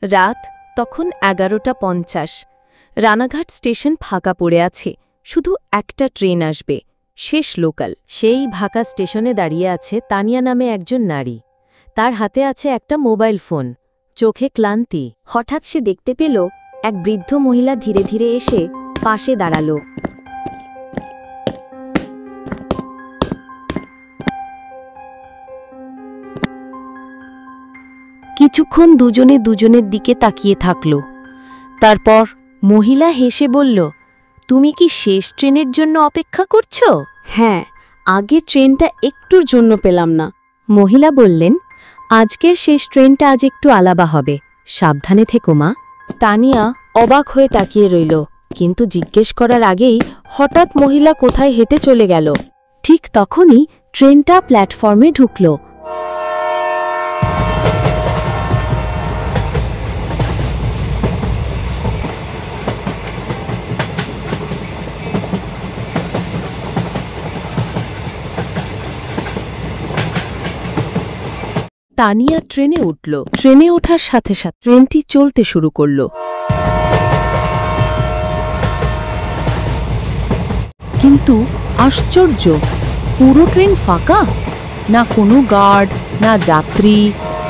রাত তখন 11:50। রানাঘাট স্টেশন ফাঁকা পড়ে আছে, শুধু একটা ট্রেন আসবে, শেষ লোকাল। সেই ফাঁকা স্টেশনে দাঁড়িয়ে আছে তানিয়া নামে একজন নারী। তার হাতে আছে একটা মোবাইল ফোন, চোখে ক্লান্তি। হঠাৎ সে দেখতে পেল এক বৃদ্ধ মহিলা ধীরে ধীরে এসে পাশে দাঁড়াল। কিছুক্ষণ দুজনে দুজনের দিকে তাকিয়ে থাকল। তারপর মহিলা হেসে বলল, তুমি কি শেষ ট্রেনের জন্য অপেক্ষা করছো? হ্যাঁ, আগের ট্রেনটা একটুর জন্য পেলাম না। মহিলা বললেন, আজকের শেষ ট্রেনটা আজ একটু আলাদা হবে, সাবধানে থেকো মা। তানিয়া অবাক হয়ে তাকিয়ে রইল, কিন্তু জিজ্ঞেস করার আগেই হঠাৎ মহিলা কোথায় হেঁটে চলে গেল। ঠিক তখনই ট্রেনটা প্ল্যাটফর্মে ঢুকল। তানিয়া ট্রেনে উঠল। ট্রেনে ওঠার সাথে সাথে ট্রেনটি চলতে শুরু করল। কিন্তু আশ্চর্য, পুরো ট্রেন ফাঁকা, না কোনো গার্ড, না যাত্রী,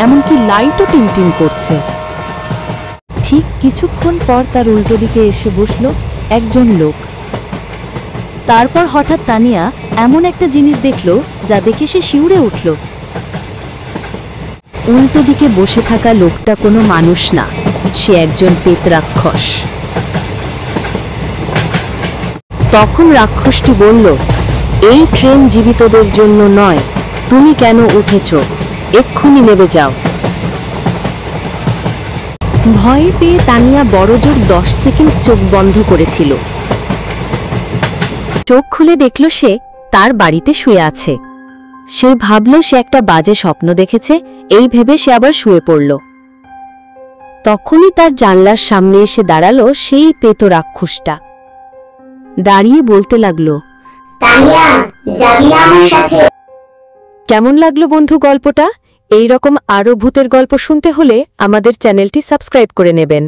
এমনকি লাইটও টিমটিম করছে। ঠিক কিছুক্ষণ পর তার উল্টো দিকে এসে বসল একজন লোক। তারপর হঠাৎ তানিয়া এমন একটা জিনিস দেখল যা দেখে সে শিউরে উঠল। উল্টো দিকে বসে থাকা লোকটা কোনো মানুষ না, সে একজন প্রেতরাক্ষস। তখন রাক্ষসটি বলল, এই ট্রেন জীবিতদের জন্য নয়, তুমি কেন উঠেছ? এক্ষুনি নেমে যাও। ভয়ে পেয়ে তানিয়া বড়জোর 10 সেকেন্ড চোখ বন্ধ করেছিল। চোখ খুলে দেখল সে তার বাড়িতে শুয়ে আছে। সে ভাবল সে একটা বাজে স্বপ্ন দেখেছে, এই ভেবে সে আবার শুয়ে পড়ল। তখনই তার জানলার সামনে এসে দাঁড়ালো সেই প্রেতরাক্ষসটা। দাঁড়িয়ে বলতে লাগল, তানিয়া, যাবি না আমার সাথে? কেমন লাগলো বন্ধু গল্পটা? এই রকম আরও ভূতের গল্প শুনতে হলে আমাদের চ্যানেলটি সাবস্ক্রাইব করে নেবেন।